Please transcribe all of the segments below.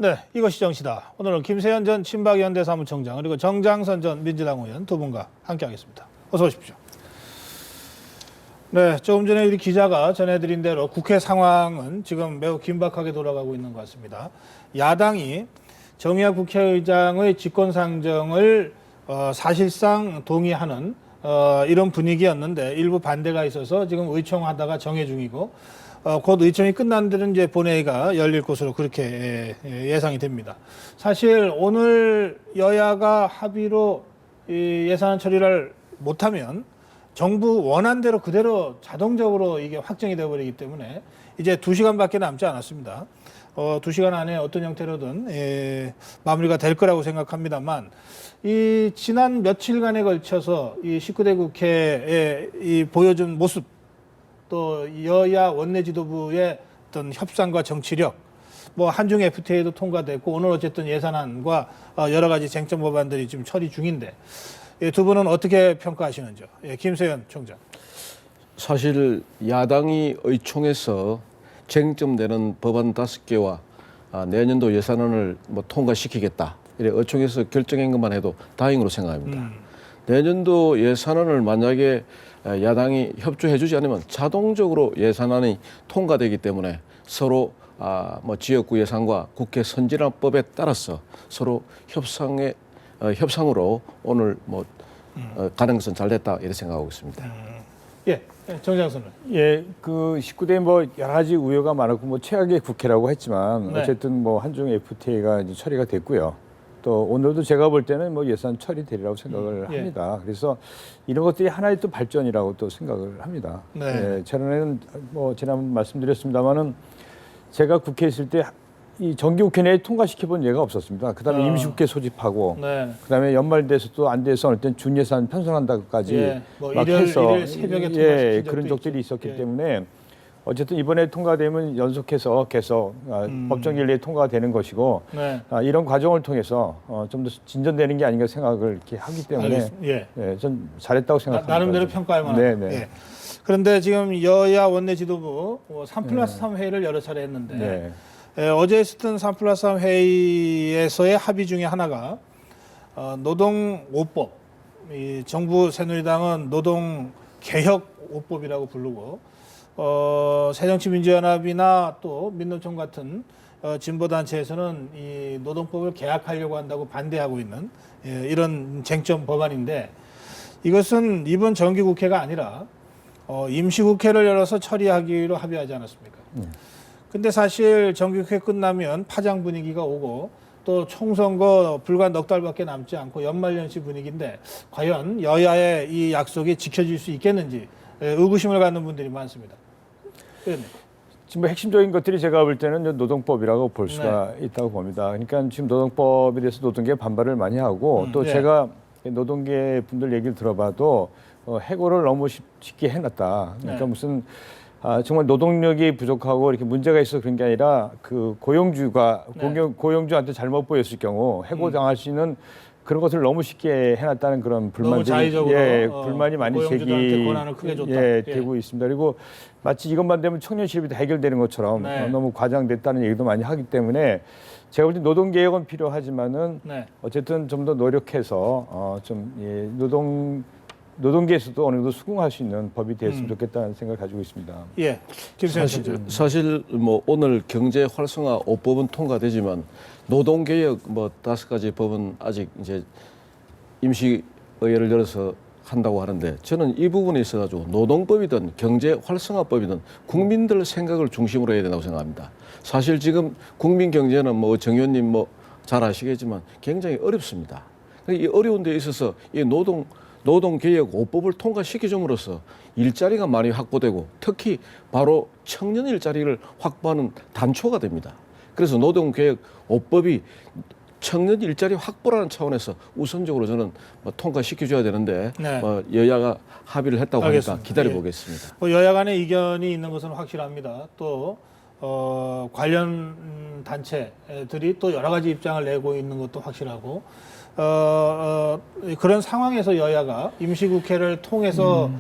네, 이것이 정치다. 오늘은 김세현 전 친박연대 사무총장 그리고 정장선 전 민주당 의원 두 분과 함께하겠습니다. 어서 오십시오. 네, 조금 전에 우리 기자가 전해드린 대로 국회 상황은 지금 매우 긴박하게 돌아가고 있는 것 같습니다. 야당이 정의학 국회의장의 직권상정을 사실상 동의하는 이런 분위기였는데 일부 반대가 있어서 지금 의총하다가 정해 중이고 곧 의총이 끝난 데는 이제 본회의가 열릴 것으로 그렇게 예상이 됩니다. 사실 오늘 여야가 합의로 이 예산 처리를 못하면 정부 원안대로 그대로 자동적으로 이게 확정이 되어버리기 때문에 이제 2시간밖에 남지 않았습니다. 2시간 안에 어떤 형태로든 마무리가 될 거라고 생각합니다만 이 지난 며칠간에 걸쳐서 이 19대 국회에 이 보여준 모습 또 여야 원내 지도부의 어떤 협상과 정치력, 뭐 한중 FTA도 통과됐고 오늘 어쨌든 예산안과 여러 가지 쟁점 법안들이 지금 처리 중인데 두 분은 어떻게 평가하시는지요? 김세현 총장. 사실 야당이 의총에서 쟁점되는 법안 5개와 내년도 예산안을 뭐 통과시키겠다. 이래 의총에서 결정한 것만 해도 다행으로 생각합니다. 내년도 예산안을 만약에 야당이 협조해주지 않으면 자동적으로 예산안이 통과되기 때문에 서로 뭐 지역구 예산과 국회 선진화법에 따라서 서로 협상으로 오늘 뭐 가는 것은 잘 됐다 이렇게 생각하고 있습니다. 예, 정장선은. 예, 그 19대 뭐 여러 가지 우려가 많았고 뭐 최악의 국회라고 했지만 네. 어쨌든 뭐 한중 FTA가 이제 처리가 됐고요. 또 오늘도 제가 볼 때는 뭐 예산 처리되리라고 생각을 예. 합니다. 그래서 이런 것들이 하나의 또 발전이라고 또 생각을 합니다. 네. 예, 저는 뭐 지난번 말씀드렸습니다만은 제가 국회에 있을 때 이 정기국회 내에 통과시켜본 예가 없었습니다. 그다음에 임시국회 소집하고, 네. 그다음에 연말 돼서 또 안 돼서 어떤 준예산 편성한다고까지 예, 뭐 막 일요일 해서 새벽에 예, 통과시킨 그런 적도 적들이 있죠. 있었기 예. 때문에 어쨌든 이번에 통과되면 연속해서 계속 법정일 내에 통과가 되는 것이고 네. 이런 과정을 통해서 좀 더 진전되는 게 아닌가 생각을 이렇게 하기 때문에 알겠습니다. 예. 예, 전 잘했다고 생각합니다. 나름대로 평가할 만한. 네, 네. 예. 그런데 지금 여야 원내 지도부 3+3 회의를 여러 차례 했는데 네. 어제 있었던 3+3 회의에서의 합의 중에 하나가 노동 5법, 이 정부 새누리당은 노동 개혁 5법이라고 부르고 새정치민주연합이나 또 민노총 같은 진보 단체에서는 이 노동법을 개혁하려고 한다고 반대하고 있는 이런 쟁점 법안인데 이것은 이번 정기국회가 아니라 임시국회를 열어서 처리하기로 합의하지 않았습니까? 근데 사실 정기국회 끝나면 파장 분위기가 오고 또 총선거 불과 넉 달밖에 남지 않고 연말연시 분위기인데 과연 여야의 이 약속이 지켜질 수 있겠는지 의구심을 갖는 분들이 많습니다. 의원님. 지금 뭐 핵심적인 것들이 제가 볼 때는 노동법이라고 볼 수가 있다고 봅니다. 그러니까 지금 노동법에 대해서 노동계 반발을 많이 하고 또 예. 제가 노동계 분들 얘기를 들어봐도 해고를 너무 쉽게 해놨다. 그러니까 네. 무슨 정말 노동력이 부족하고 이렇게 문제가 있어서 그런 게 아니라 그 고용주가 네. 고용주한테 잘못 보였을 경우 해고당할 수 있는 그런 것을 너무 쉽게 해놨다는 그런 불만들이 자의적으로, 불만이 많이 고용주들한테 권한을 크게 줬다. 되고 있습니다. 그리고 마치 이것만 되면 청년 실업이 다 해결되는 것처럼 네. 너무 과장됐다는 얘기도 많이 하기 때문에 제가 볼 때 노동 개혁은 필요하지만은 네. 어쨌든 좀 더 노력해서 노동계에서도 어느 정도 수긍할 수 있는 법이 됐으면 좋겠다는 생각을 가지고 있습니다. 예. 김세현 씨. 사실 뭐 오늘 경제 활성화 5법은 통과되지만 노동개혁 뭐 5가지 법은 아직 이제 임시의회를 열어서 한다고 하는데 저는 이 부분에 있어가지고 노동법이든 경제 활성화법이든 국민들 생각을 중심으로 해야 된다고 생각합니다. 사실 지금 국민 경제는 뭐 정 의원님 뭐 잘 아시겠지만 굉장히 어렵습니다. 이 어려운 데 있어서 이 노동개혁 5법을 통과시켜줌으로써 일자리가 많이 확보되고 특히 바로 청년 일자리를 확보하는 단초가 됩니다. 그래서 노동개혁 5법이 청년 일자리 확보라는 차원에서 우선적으로 저는 통과시켜줘야 되는데 네. 여야가 합의를 했다고 알겠습니다. 하니까 기다려보겠습니다. 뭐 여야 간의 이견이 있는 것은 확실합니다. 또 관련 단체들이 또 여러 가지 입장을 내고 있는 것도 확실하고 그런 상황에서 여야가 임시국회를 통해서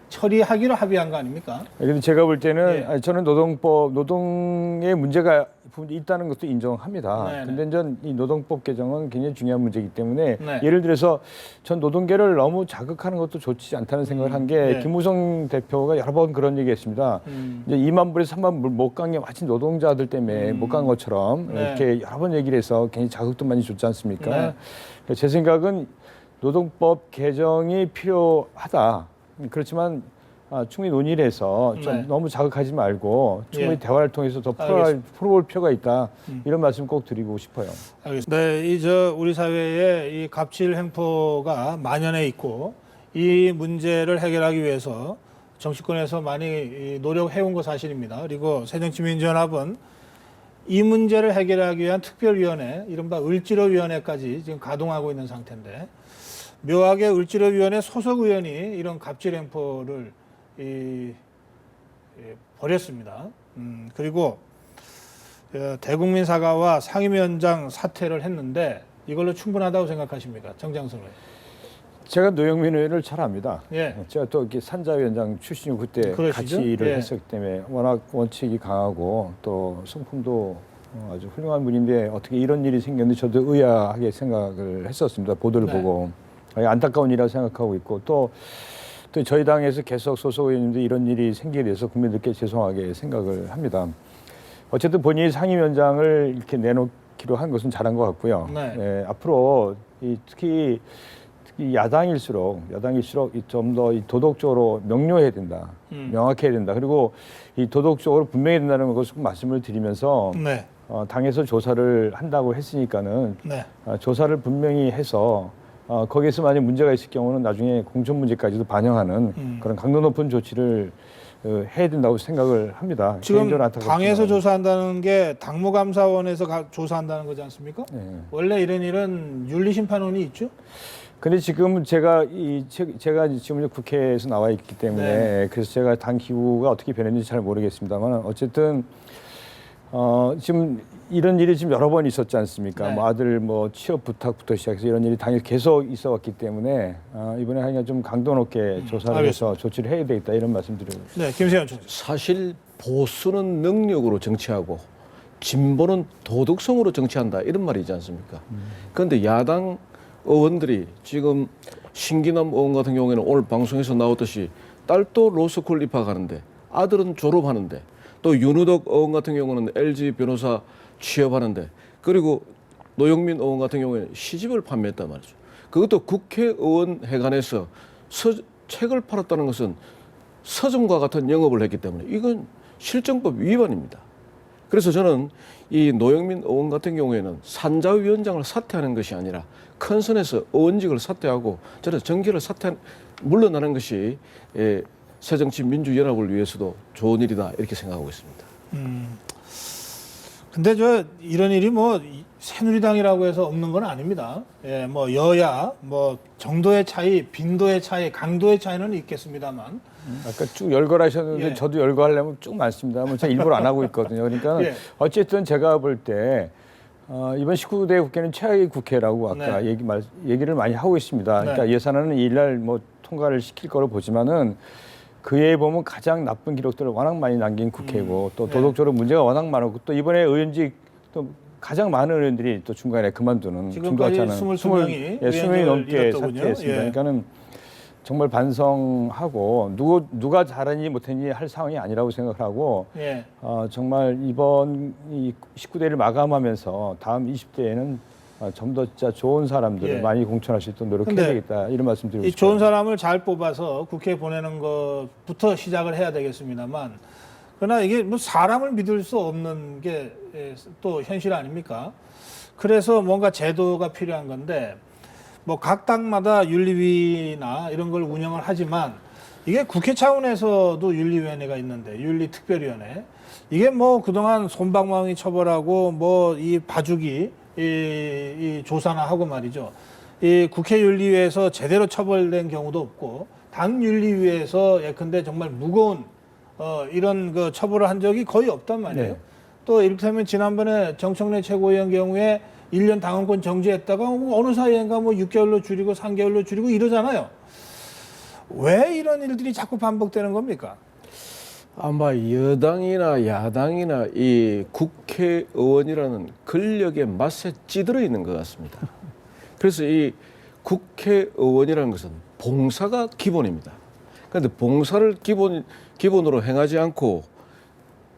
처리하기로 합의한 거 아닙니까? 근데 제가 볼 때는 예. 저는 노동의 문제가 부분이 있다는 것도 인정합니다. 네네. 근데 전 이 노동법 개정은 굉장히 중요한 문제이기 때문에 네. 예를 들어서 전 노동계를 너무 자극하는 것도 좋지 않다는 생각을 한 게 네. 김무성 대표가 여러 번 그런 얘기했습니다. 이제 2만 불에서 3만 불 못 간 게 마치 노동자들 때문에 못 간 것처럼 네. 이렇게 여러 번 얘기를 해서 굉장히 자극도 많이 줬지 않습니까? 네. 그러니까 제 생각은 노동법 개정이 필요하다. 그렇지만 충분히 논의를 해서 좀 네. 너무 자극하지 말고 충분히 예. 대화를 통해서 더 알겠습니다. 풀어볼 필요가 있다. 이런 말씀 꼭 드리고 싶어요. 알겠습니다. 네, 우리 사회에 이 갑질 횡포가 만연해 있고 이 문제를 해결하기 위해서 정치권에서 많이 노력해온 거 사실입니다. 그리고 새정치민주연합은 이 문제를 해결하기 위한 특별위원회, 이른바 을지로위원회까지 지금 가동하고 있는 상태인데 묘하게 을지로위원회 소속 의원이 이런 갑질 횡포를 버렸습니다. 그리고 대국민 사과와 상임위원장 사퇴를 했는데 이걸로 충분하다고 생각하십니까, 정장선 의원? 제가 노영민 의원을 잘 압니다. 예. 제가 또 이렇게 산자위원장 출신이고 그때 그러시죠? 같이 일을 예. 했었기 때문에 워낙 원칙이 강하고 또 성품도 아주 훌륭한 분인데 어떻게 이런 일이 생겼는지 저도 의아하게 생각을 했었습니다. 보도를 네. 보고 안타까운 일이라고 생각하고 있고 또 저희 당에서 계속 소속 의원님들이 이런 일이 생기게 돼서 국민들께 죄송하게 생각을 합니다. 어쨌든 본인이 상임위원장을 이렇게 내놓기로 한 것은 잘한 것 같고요. 네. 예, 앞으로 특히 야당일수록 좀 더 도덕적으로 명료해야 된다, 명확해야 된다. 그리고 이 도덕적으로 분명해야 된다는 것을 말씀을 드리면서 네. 당에서 조사를 한다고 했으니까는 네. 조사를 분명히 해서 거기에서 만약 문제가 있을 경우는 나중에 공천 문제까지도 반영하는 그런 강도 높은 조치를 해야 된다고 생각을 합니다. 지금 개인적으로 안타깝지만. 당에서 조사한다는 게 당무감사원에서 조사한다는 거지 않습니까? 네. 원래 이런 일은 윤리심판원이 있죠? 근데 지금 제가 지금 국회에서 나와 있기 때문에 네. 그래서 제가 당 기구가 어떻게 변했는지 잘 모르겠습니다만 어쨌든 지금 이런 일이 지금 여러 번 있었지 않습니까? 네. 뭐 아들 취업 부탁부터 시작해서 이런 일이 당일 계속 있어왔기 때문에 이번에 하여간 좀 강도 높게 조사를 해서 조치를 해야 되겠다 이런 말씀드려요. 네, 김세현 총재. 사실 보수는 능력으로 정치하고 진보는 도덕성으로 정치한다 이런 말이지 않습니까? 그런데 야당 의원들이 지금 신기남 의원 같은 경우에는 오늘 방송에서 나왔듯이 딸도 로스쿨 입학하는데 아들은 졸업하는데 또 윤우덕 의원 같은 경우는 LG 변호사 취업하는데 그리고 노영민 의원 같은 경우에는 시집을 판매했단 말이죠. 그것도 국회의원 회관에서 책을 팔았다는 것은 서점과 같은 영업을 했기 때문에 이건 실정법 위반입니다. 그래서 저는 이 노영민 의원 같은 경우에는 산자위원장을 사퇴하는 것이 아니라 큰 선에서 의원직을 사퇴하고 저는 정계를 물러나는 것이 새정치민주연합을 위해서도 좋은 일이다 이렇게 생각하고 있습니다. 근데 이런 일이 새누리당이라고 해서 없는 건 아닙니다. 예, 여야, 정도의 차이, 빈도의 차이, 강도의 차이는 있겠습니다만. 아까 쭉 열거하셨는데 예. 저도 열거하려면 쭉 많습니다. 제가 일부러 안 하고 있거든요. 그러니까 예. 어쨌든 제가 볼 때 이번 19대 국회는 최악의 국회라고 아까 네. 얘기를 많이 하고 있습니다. 그러니까 네. 예산안은 이일날 통과를 시킬 거로 보지만은 그에 보면 가장 나쁜 기록들을 워낙 많이 남긴 국회고 또 도덕적으로 문제가 워낙 많았고 또 이번에 의원직 또 가장 많은 의원들이 또 중간에 그만두는 지금까지 22명이 20명이 넘게 잃었더군요. 사퇴했습니다. 예. 그러니까는 정말 반성하고 누가 잘했니 못했니 할 상황이 아니라고 생각을 하고 예. 정말 이번 이 19대를 마감하면서 다음 20대에는 좀 더 진짜 좋은 사람들을 예. 많이 공천할 수 있도록 노력해야 근데 되겠다 이런 말씀 드리고 이 싶어요. 좋은 사람을 잘 뽑아서 국회에 보내는 것부터 시작을 해야 되겠습니다만, 그러나 이게 사람을 믿을 수 없는 게 또 현실 아닙니까? 그래서 뭔가 제도가 필요한 건데, 각 당마다 윤리위나 이런 걸 운영을 하지만 이게 국회 차원에서도 윤리위원회가 있는데, 윤리특별위원회. 이게 그동안 솜방망이 처벌하고 이 봐주기 이 조사나 하고 말이죠. 이 국회윤리위에서 제대로 처벌된 경우도 없고 당윤리위에서 예컨대 정말 무거운 이런 처벌을 한 적이 거의 없단 말이에요. 네. 또 이를테면 지난번에 정청래 최고위원 경우에 1년 당원권 정지했다가 어느 사이인가 6개월로 줄이고 3개월로 줄이고 이러잖아요. 왜 이런 일들이 자꾸 반복되는 겁니까? 아마 여당이나 야당이나 이 국회의원이라는 권력의 맛에 찌들어 있는 것 같습니다. 그래서 이 국회의원이라는 것은 봉사가 기본입니다. 그런데 봉사를 기본으로 행하지 않고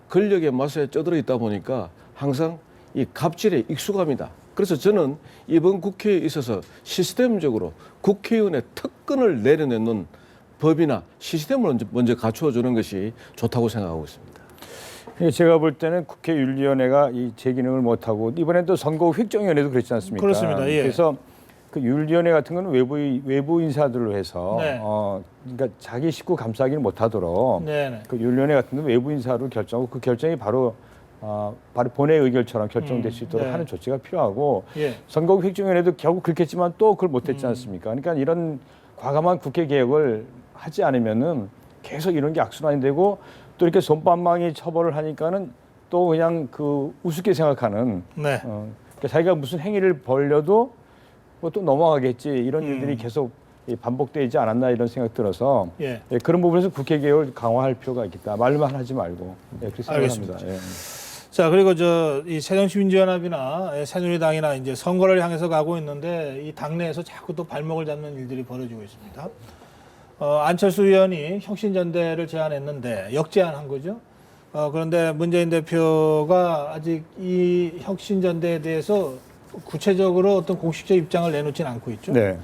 권력의 맛에 쪄들어 있다 보니까 항상 이 갑질에 익숙합니다. 그래서 저는 이번 국회에 있어서 시스템적으로 국회의원의 특권을 내려내는 법이나 시스템을 먼저 갖추어주는 것이 좋다고 생각하고 있습니다. 제가 볼 때는 국회윤리위원회가 제 기능을 못하고 이번에 또 선거구 획정위원회도 그렇지 않습니까? 그렇습니다. 예. 그래서 그 윤리위원회 같은 건 외부 인사들로 해서 네. 그러니까 자기 식구 감싸기를 못하도록 네네. 그 윤리위원회 같은 건 외부 인사로 결정하고 그 결정이 바로 본회의 의결처럼 결정될 수 있도록 네. 하는 조치가 필요하고 예. 선거구 획정위원회도 결국 그렇겠지만 또 그걸 못했지 않습니까? 그러니까 이런 과감한 국회 개혁을 하지 않으면은 계속 이런 게 악순환이 되고 또 이렇게 솜방망이 처벌을 하니까는 또 그냥 그 우습게 생각하는 네. 그러니까 자기가 무슨 행위를 벌려도 뭐 또 넘어가겠지 이런 일들이 계속 반복되지 않았나 이런 생각 들어서 예. 그런 부분에서 국회 개혁을 강화할 필요가 있겠다. 말만 하지 말고 그렇게 생각합니다. 알겠습니다. 자, 그리고 이 새정치민주연합이나 새누리당이나 이제 선거를 향해서 가고 있는데 이 당내에서 자꾸 또 발목을 잡는 일들이 벌어지고 있습니다. 안철수 의원이 혁신전대를 제안했는데 역제안한 거죠. 그런데 문재인 대표가 아직 이 혁신전대에 대해서 구체적으로 어떤 공식적 입장을 내놓지는 않고 있죠. 네.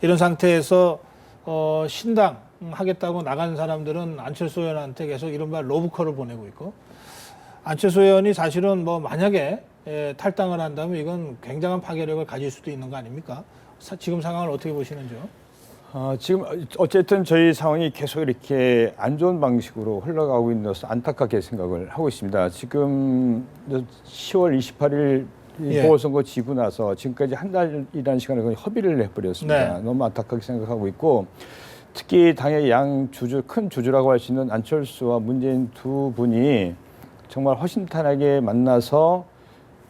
이런 상태에서 신당 하겠다고 나간 사람들은 안철수 의원한테 계속 이른바 로브콜을 보내고 있고 안철수 의원이 사실은 뭐 만약에 탈당을 한다면 이건 굉장한 파괴력을 가질 수도 있는 거 아닙니까? 지금 상황을 어떻게 보시는지요? 지금 어쨌든 저희 상황이 계속 이렇게 안 좋은 방식으로 흘러가고 있는 것을 안타깝게 생각을 하고 있습니다. 지금 10월 28일 예. 보궐선거 지고 나서 지금까지 한 달이라는 시간을 거의 허비를 해버렸습니다. 네. 너무 안타깝게 생각하고 있고 특히 당의 큰 주주라고 할 수 있는 안철수와 문재인 두 분이 정말 허심탄회하게 만나서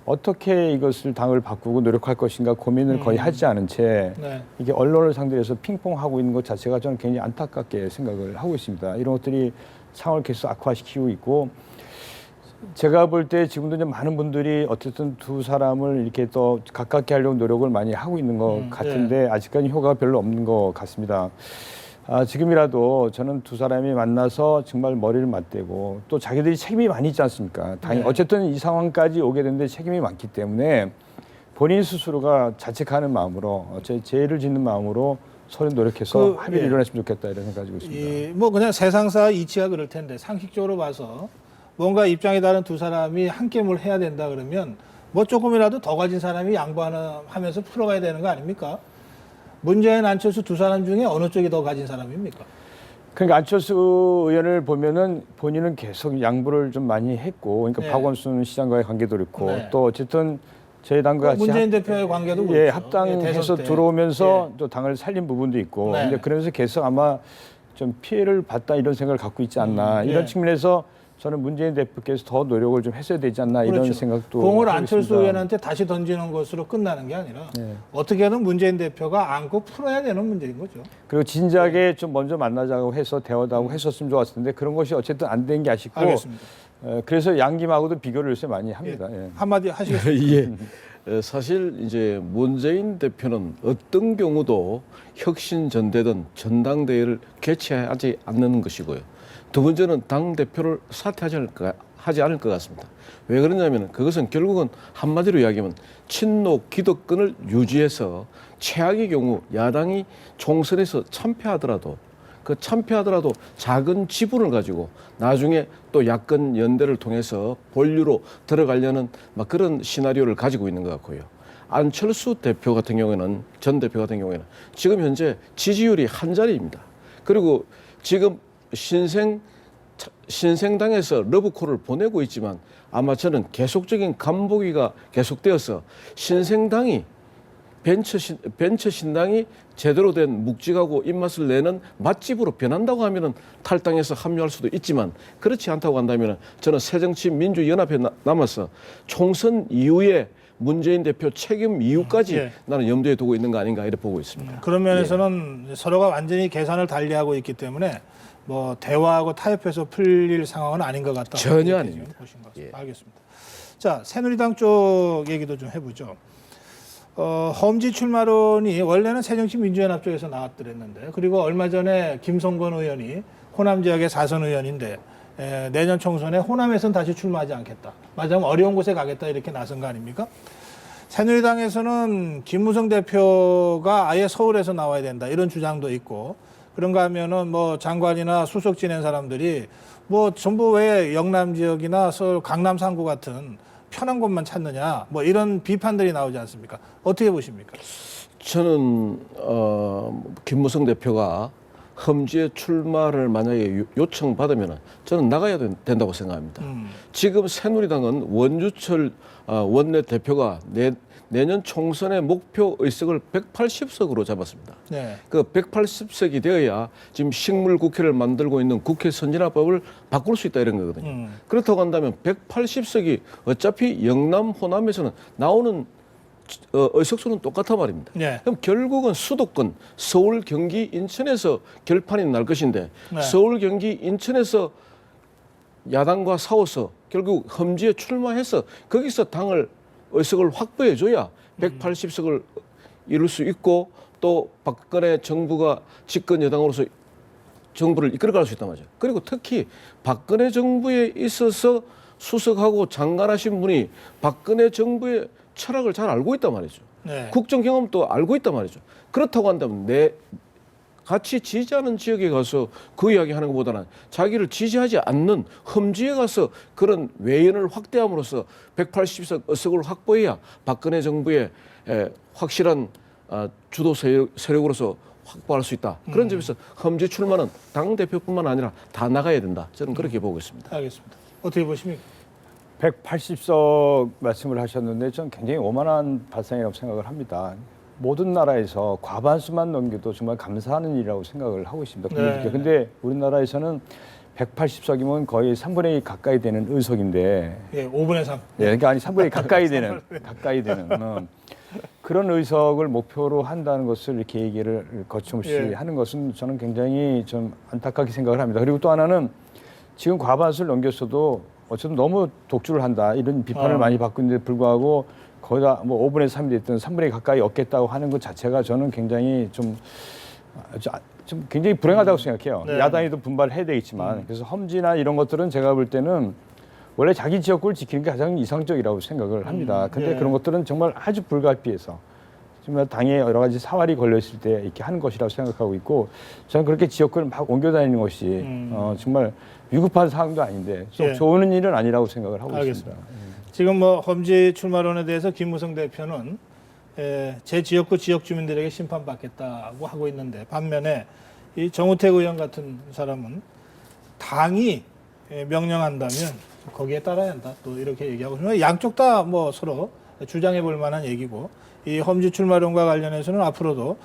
어떻게 이것을 당을 바꾸고 노력할 것인가 고민을 거의 하지 않은 채 네. 이게 언론을 상대로 해서 핑퐁하고 있는 것 자체가 저는 굉장히 안타깝게 생각을 하고 있습니다. 이런 것들이 상황을 계속 악화시키고 있고 제가 볼 때 지금도 좀 많은 분들이 어쨌든 두 사람을 이렇게 더 가깝게 하려고 노력을 많이 하고 있는 것 같은데 아직까지 효과가 별로 없는 것 같습니다. 지금이라도 저는 두 사람이 만나서 정말 머리를 맞대고 또 자기들이 책임이 많이 있지 않습니까? 당연히 네. 어쨌든 이 상황까지 오게 됐는데 책임이 많기 때문에 본인 스스로가 자책하는 마음으로 죄를 짓는 마음으로 서로 노력해서 합의를 예. 이뤄냈으면 좋겠다 이런 생각 가지고 있습니다. 뭐 그냥 세상사 이치가 그럴 텐데 상식적으로 봐서 뭔가 입장이 다른 두 사람이 함께 뭘 해야 된다 그러면 뭐 조금이라도 더 가진 사람이 양보하면서 풀어가야 되는 거 아닙니까? 문재인, 안철수 두 사람 중에 어느 쪽이 더 가진 사람입니까? 그러니까 안철수 의원을 보면은 본인은 계속 양보를 좀 많이 했고, 그러니까 네. 박원순 시장과의 관계도 그렇고, 네. 또 어쨌든 저희 당과 같이 문재인 대표의 관계도 예, 그렇죠. 합당해서 대선 때. 들어오면서 예. 또 당을 살린 부분도 있고, 네. 근데 그러면서 계속 아마 좀 피해를 봤다 이런 생각을 갖고 있지 않나 이런 예. 측면에서 저는 문재인 대표께서 더 노력을 좀 했어야 되지 않나 이런 그렇죠. 생각도 공을 하고 안철수 있습니다. 의원한테 다시 던지는 것으로 끝나는 게 아니라 네. 어떻게든 문재인 대표가 안고 풀어야 되는 문제인 거죠. 그리고 진작에 좀 먼저 만나자고 해서 대화하고 했었으면 좋았을 텐데 그런 것이 어쨌든 안 된 게 아쉽고 알겠습니다. 그래서 양김하고도 비교를 요새 많이 합니다. 예. 한마디 하시겠습니까? 예. 사실 이제 문재인 대표는 어떤 경우도 혁신전대든 전당대회를 개최하지 않는 것이고요. 두 번째는 당대표를 사퇴하지 않을 것 같습니다. 왜 그러냐면 그것은 결국은 한마디로 이야기하면 친노 기득권을 유지해서 최악의 경우 야당이 총선에서 참패하더라도 작은 지분을 가지고 나중에 또 야권 연대를 통해서 본류로 들어가려는 막 그런 시나리오를 가지고 있는 것 같고요. 안철수 대표 같은 경우에는 전 대표 같은 경우에는 지금 현재 지지율이 한 자리입니다. 그리고 지금 신생당에서 러브콜을 보내고 있지만 아마 저는 계속적인 간보기가 계속되어서 신생당이 벤처 신당이 제대로 된 묵직하고 입맛을 내는 맛집으로 변한다고 하면은 탈당해서 합류할 수도 있지만 그렇지 않다고 한다면은 저는 새정치민주연합에 남아서 총선 이후에 문재인 대표 책임 이후까지 예. 나는 염두에 두고 있는 거 아닌가 이렇게 보고 있습니다. 그런 면에서는 서로가 완전히 계산을 달리하고 있기 때문에 뭐 대화하고 타협해서 풀릴 상황은 아닌 것 같다. 전혀 이렇게 아닙니다. 지금 보신 것 같습니다. 예. 알겠습니다. 자, 새누리당 쪽 얘기도 좀 해보죠. 험지 출마론이 원래는 새정치민주연합 쪽에서 나왔더랬는데, 그리고 얼마 전에 김성건 의원이 호남 지역의 4선 의원인데 내년 총선에 호남에선 다시 출마하지 않겠다. 맞으면 어려운 곳에 가겠다 이렇게 나선 거 아닙니까? 새누리당에서는 김무성 대표가 아예 서울에서 나와야 된다 이런 주장도 있고, 그런가 하면은 뭐 장관이나 수석 지낸 사람들이 뭐 전부 왜 영남 지역이나 서울 강남 3구 같은 편한 곳만 찾느냐 뭐 이런 비판들이 나오지 않습니까? 어떻게 보십니까? 저는 김무성 대표가 험지에 출마를 만약에 요청받으면 저는 나가야 된다고 생각합니다. 지금 새누리당은 원주철 원내 대표가 내년 총선의 목표 의석을 180석으로 잡았습니다. 네. 그 180석이 되어야 지금 식물국회를 만들고 있는 국회 선진화법을 바꿀 수 있다 이런 거거든요. 그렇다고 한다면 180석이 어차피 영남, 호남에서는 나오는 의석수는 똑같단 말입니다. 네. 그럼 결국은 수도권 서울, 경기, 인천에서 결판이 날 것인데 네. 서울, 경기, 인천에서 야당과 싸워서 결국 험지에 출마해서 거기서 당을 의석을 확보해줘야 180석을 이룰 수 있고 또 박근혜 정부가 집권 여당으로서 정부를 이끌어갈 수 있단 말이죠. 그리고 특히 박근혜 정부에 있어서 수석하고 장관하신 분이 박근혜 정부의 철학을 잘 알고 있단 말이죠. 네. 국정 경험도 알고 있단 말이죠. 그렇다고 한다면 같이 지지하는 지역에 가서 그 이야기 하는 것보다는 자기를 지지하지 않는 험지에 가서 그런 외연을 확대함으로써 180석 의석을 확보해야 박근혜 정부의 확실한 주도 세력으로서 확보할 수 있다. 그런 점에서 험지 출마는 당대표뿐만 아니라 다 나가야 된다. 저는 그렇게 보고 있습니다. 알겠습니다. 어떻게 보십니까? 180석 말씀을 하셨는데 전 굉장히 오만한 발상이라고 생각을 합니다. 모든 나라에서 과반수만 넘겨도 정말 감사하는 일이라고 생각을 하고 있습니다. 네. 근데 우리나라에서는 180석이면 거의 3분의 2 가까이 되는 의석인데, 예, 5분의 3. 그러니까 아니 3분의 2 가까이 되는 그런 의석을 목표로 한다는 것을 이렇게 얘기를 거침없이 예. 하는 것은 저는 굉장히 좀 안타깝게 생각을 합니다. 그리고 또 하나는 지금 과반수를 넘겼어도 어쨌든 너무 독주를 한다 이런 비판을 많이 받고 있는데 불구하고 거기다 뭐 5분의 3이 됐든 3분의 2 가까이 얻겠다고 하는 것 자체가 저는 굉장히 좀 굉장히 불행하다고 생각해요. 네. 야당이 또 분발을 해야 되겠지만 그래서 험지나 이런 것들은 제가 볼 때는 원래 자기 지역구를 지키는 게 가장 이상적이라고 생각을 합니다. 근데 예. 그런 것들은 정말 아주 불가피해서 정말 당에 여러 가지 사활이 걸려 있을 때 이렇게 하는 것이라고 생각하고 있고, 저는 그렇게 지역구를 막 옮겨 다니는 것이 정말 위급한 상황도 아닌데 좀 예. 좋은 일은 아니라고 생각을 하고 알겠습니다. 있습니다. 지금 뭐 험지 출마론에 대해서 김무성 대표는 제 지역구 지역 주민들에게 심판받겠다고 하고 있는데, 반면에 이 정우택 의원 같은 사람은 당이 명령한다면 거기에 따라야 한다 또 이렇게 얘기하고 있습니다. 양쪽 다 뭐 서로 주장해 볼 만한 얘기고, 이 험지 출마론과 관련해서는 앞으로도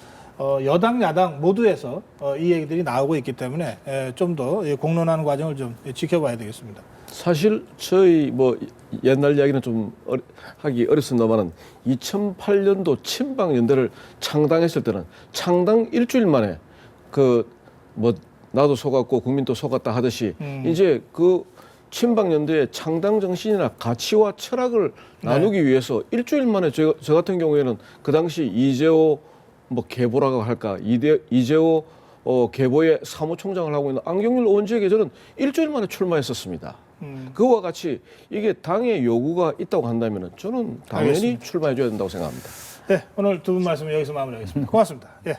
여당 야당 모두에서 이 얘기들이 나오고 있기 때문에 좀 더 공론하는 과정을 좀 지켜봐야 되겠습니다. 사실 저희 뭐 옛날 이야기는 좀 하기 어렵습니다만은 2008년도 친박연대를 창당했을 때는 창당 일주일 만에 그 뭐 나도 속았고 국민도 속았다 하듯이 이제 그 친박연대의 창당 정신이나 가치와 철학을 나누기 위해서 일주일 만에 저 같은 경우에는 그 당시 이재호 뭐 계보라고 할까 이재호 계보의 사무총장을 하고 있는 안경률 원주에게 저는 일주일 만에 출마했었습니다. 그와 같이 이게 당의 요구가 있다고 한다면 저는 당연히 알겠습니다. 출마해줘야 된다고 생각합니다. 네, 오늘 두 분 말씀 여기서 마무리하겠습니다. 고맙습니다. 예.